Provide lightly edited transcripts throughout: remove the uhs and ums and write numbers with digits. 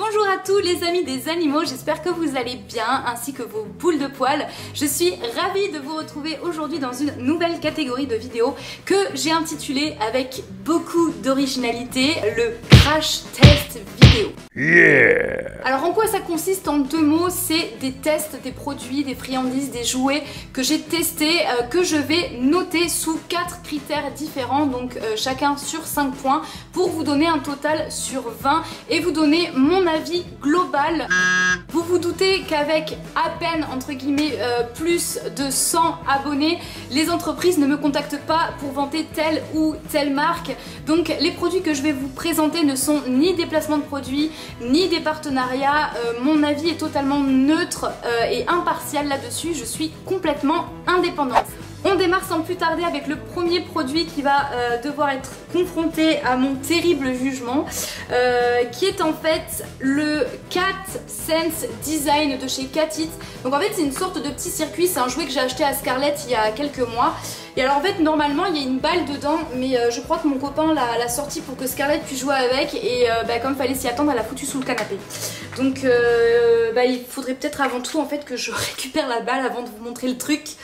Bonjour à tous les amis des animaux, j'espère que vous allez bien ainsi que vos boules de poils. Je suis ravie de vous retrouver aujourd'hui dans une nouvelle catégorie de vidéos que j'ai intitulée avec beaucoup d'originalité le Crash Test Vidéo. Yeah. Alors en quoi ça consiste en deux mots? C'est des tests des produits, des friandises, des jouets que j'ai testés, que je vais noter sous 4 critères différents, donc chacun sur 5 points pour vous donner un total sur 20 et vous donner mon avis global. Vous vous doutez qu'avec à peine entre guillemets plus de 100 abonnés, les entreprises ne me contactent pas pour vanter telle ou telle marque. Donc les produits que je vais vous présenter ne sont ni des placements de produits, ni des partenariats. Mon avis est totalement neutre et impartial là-dessus. Je suis complètement indépendante. On démarre sans plus tarder avec le premier produit qui va devoir être confronté à mon terrible jugement, qui est en fait le Cat Sense Design de chez Catit. Donc en fait c'est une sorte de petit circuit, c'est un jouet que j'ai acheté à Scarlett il y a quelques mois. Et alors en fait normalement il y a une balle dedans, mais je crois que mon copain l'a sorti pour que Scarlett puisse jouer avec, et comme il fallait s'y attendre, elle l'a foutu sous le canapé. Donc il faudrait peut-être avant tout en fait que je récupère la balle avant de vous montrer le truc.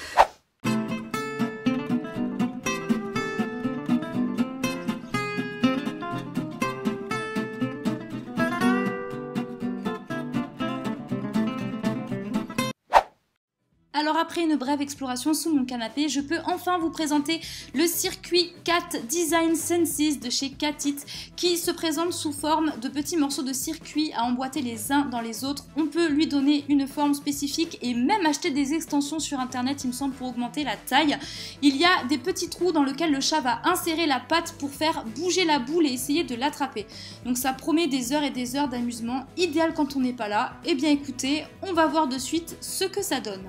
Alors après une brève exploration sous mon canapé, je peux enfin vous présenter le circuit Cat Design Senses de chez Catit, qui se présente sous forme de petits morceaux de circuit à emboîter les uns dans les autres. On peut lui donner une forme spécifique et même acheter des extensions sur internet, il me semble, pour augmenter la taille. Il y a des petits trous dans lesquels le chat va insérer la patte pour faire bouger la boule et essayer de l'attraper. Donc ça promet des heures et des heures d'amusement, idéal quand on n'est pas là. Eh bien écoutez, on va voir de suite ce que ça donne.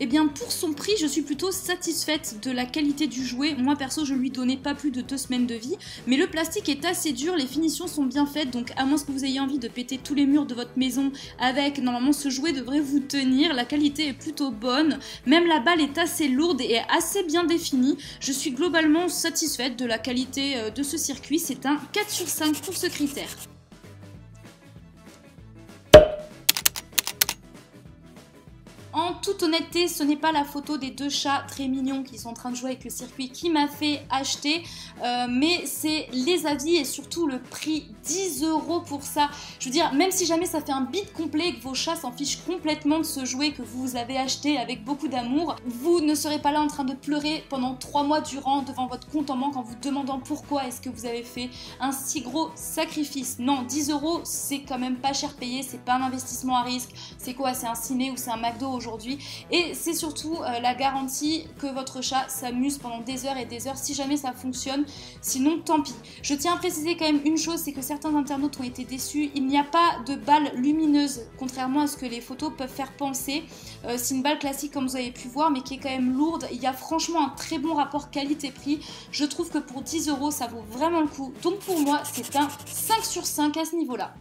Eh bien pour son prix, je suis plutôt satisfaite de la qualité du jouet. Moi perso, je lui donnais pas plus de 2 semaines de vie, mais le plastique est assez dur, les finitions sont bien faites, donc à moins que vous ayez envie de péter tous les murs de votre maison avec, normalement ce jouet devrait vous tenir. La qualité est plutôt bonne, même la balle est assez lourde et assez bien définie. Je suis globalement satisfaite de la qualité de ce circuit, c'est un 4 sur 5 pour ce critère. En toute honnêteté, ce n'est pas la photo des deux chats très mignons qui sont en train de jouer avec le circuit qui m'a fait acheter, mais c'est les avis et surtout le prix, 10 € pour ça. Je veux dire, même si jamais ça fait un bid complet et que vos chats s'en fichent complètement de ce jouet que vous avez acheté avec beaucoup d'amour, vous ne serez pas là en train de pleurer pendant 3 mois durant devant votre compte en banque en vous demandant pourquoi est-ce que vous avez fait un si gros sacrifice. Non, 10 € c'est quand même pas cher payé, c'est pas un investissement à risque. C'est quoi? C'est un ciné ou c'est un McDo aujourd'hui, et c'est surtout la garantie que votre chat s'amuse pendant des heures et des heures si jamais ça fonctionne, sinon tant pis. Je tiens à préciser quand même une chose, c'est que certains internautes ont été déçus, il n'y a pas de balle lumineuse, contrairement à ce que les photos peuvent faire penser. C'est une balle classique comme vous avez pu voir, mais qui est quand même lourde. Il y a franchement un très bon rapport qualité-prix, je trouve que pour 10 € ça vaut vraiment le coup, donc pour moi c'est un 5 sur 5 à ce niveau-là.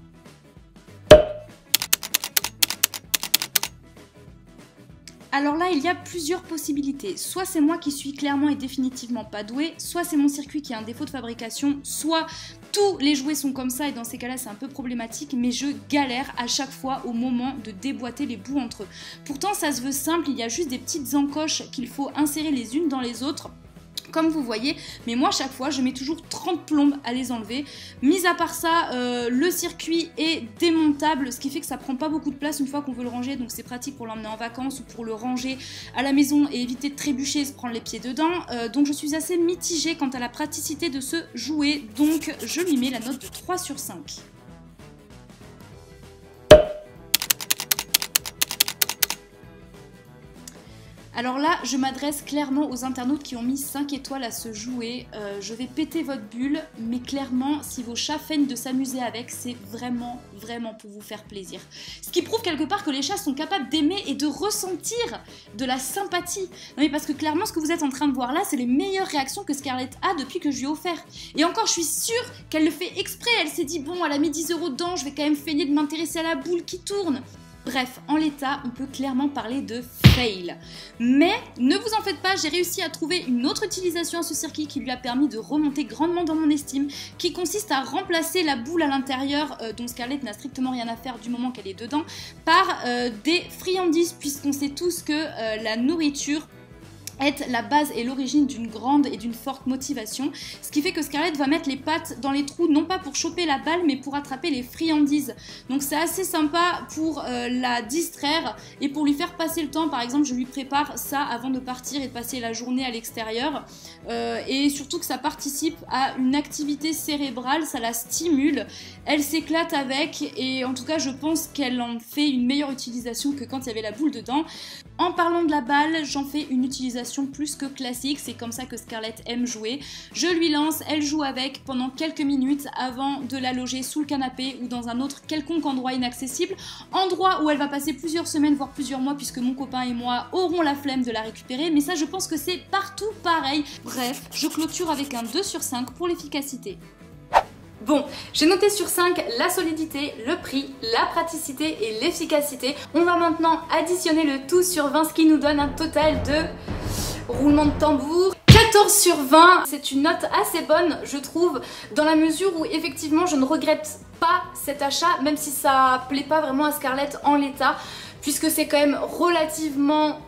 Alors là, il y a plusieurs possibilités. Soit c'est moi qui suis clairement et définitivement pas douée, soit c'est mon circuit qui a un défaut de fabrication, soit tous les jouets sont comme ça et dans ces cas-là c'est un peu problématique, mais je galère à chaque fois au moment de déboîter les bouts entre eux. Pourtant ça se veut simple, il y a juste des petites encoches qu'il faut insérer les unes dans les autres, comme vous voyez, mais moi chaque fois je mets toujours 30 plombes à les enlever. Mis à part ça, le circuit est démontable, ce qui fait que ça prend pas beaucoup de place une fois qu'on veut le ranger, donc c'est pratique pour l'emmener en vacances ou pour le ranger à la maison et éviter de trébucher et se prendre les pieds dedans. Donc je suis assez mitigée quant à la praticité de ce jouet, donc je lui mets la note de 3 sur 5. Alors là, je m'adresse clairement aux internautes qui ont mis 5 étoiles à ce jouet. Je vais péter votre bulle, mais clairement, si vos chats feignent de s'amuser avec, c'est vraiment pour vous faire plaisir. Ce qui prouve quelque part que les chats sont capables d'aimer et de ressentir de la sympathie. Non mais parce que clairement, ce que vous êtes en train de voir là, c'est les meilleures réactions que Scarlett a depuis que je lui ai offert. Et encore, je suis sûre qu'elle le fait exprès. Elle s'est dit, bon, elle a mis 10 € dedans, je vais quand même feigner de m'intéresser à la boule qui tourne. Bref, en l'état, on peut clairement parler de fail. Mais ne vous en faites pas, j'ai réussi à trouver une autre utilisation à ce circuit qui lui a permis de remonter grandement dans mon estime, qui consiste à remplacer la boule à l'intérieur, dont Scarlett n'a strictement rien à faire du moment qu'elle est dedans, par des friandises, puisqu'on sait tous que la nourriture est la base et l'origine d'une grande et d'une forte motivation, ce qui fait que Scarlett va mettre les pattes dans les trous, non pas pour choper la balle, mais pour attraper les friandises. Donc c'est assez sympa pour la distraire et pour lui faire passer le temps. Par exemple, je lui prépare ça avant de partir et de passer la journée à l'extérieur, et surtout que ça participe à une activité cérébrale, ça la stimule, elle s'éclate avec, et en tout cas je pense qu'elle en fait une meilleure utilisation que quand il y avait la boule dedans. En parlant de la balle, j'en fais une utilisation plus que classique, c'est comme ça que Scarlett aime jouer. Je lui lance, elle joue avec pendant quelques minutes avant de la loger sous le canapé ou dans un autre quelconque endroit inaccessible, endroit où elle va passer plusieurs semaines voire plusieurs mois, puisque mon copain et moi auront la flemme de la récupérer, mais ça je pense que c'est partout pareil. Bref, je clôture avec un 2 sur 5 pour l'efficacité. Bon, j'ai noté sur 5 la solidité, le prix, la praticité et l'efficacité. On va maintenant additionner le tout sur 20, ce qui nous donne un total de, roulement de tambour, 14 sur 20. C'est une note assez bonne, je trouve, dans la mesure où effectivement je ne regrette pas cet achat, même si ça plaît pas vraiment à Scarlett en l'état, puisque c'est quand même relativement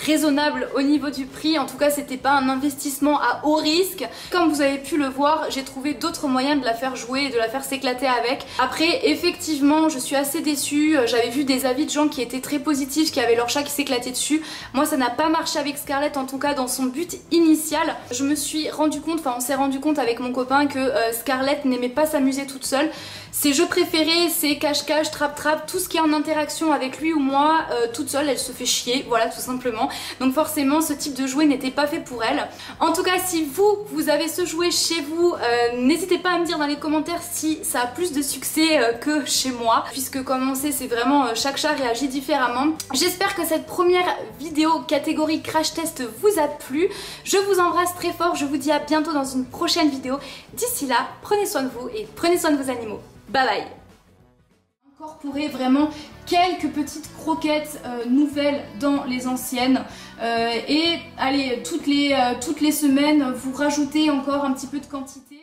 raisonnable au niveau du prix. En tout cas, c'était pas un investissement à haut risque. Comme vous avez pu le voir, j'ai trouvé d'autres moyens de la faire jouer et de la faire s'éclater avec. Après, effectivement, je suis assez déçue. J'avais vu des avis de gens qui étaient très positifs, qui avaient leur chat qui s'éclatait dessus. Moi, ça n'a pas marché avec Scarlett, en tout cas dans son but initial. Je me suis rendu compte, enfin on s'est rendu compte avec mon copain que Scarlett n'aimait pas s'amuser toute seule. Ses jeux préférés, c'est cache-cache, trap-trap, tout ce qui est en interaction avec lui ou moi, toute seule, elle se fait chier, voilà, tout simplement. Donc forcément, ce type de jouet n'était pas fait pour elle. En tout cas, si vous avez ce jouet chez vous, n'hésitez pas à me dire dans les commentaires si ça a plus de succès que chez moi, puisque comme on sait, c'est vraiment chaque chat réagit différemment. J'espère que cette première vidéo catégorie crash test vous a plu. Je vous embrasse très fort, je vous dis à bientôt dans une prochaine vidéo. D'ici là, prenez soin de vous et prenez soin de vos animaux. Bye bye. Incorporer vraiment quelques petites croquettes nouvelles dans les anciennes, et allez, toutes les semaines vous rajoutez encore un petit peu de quantité.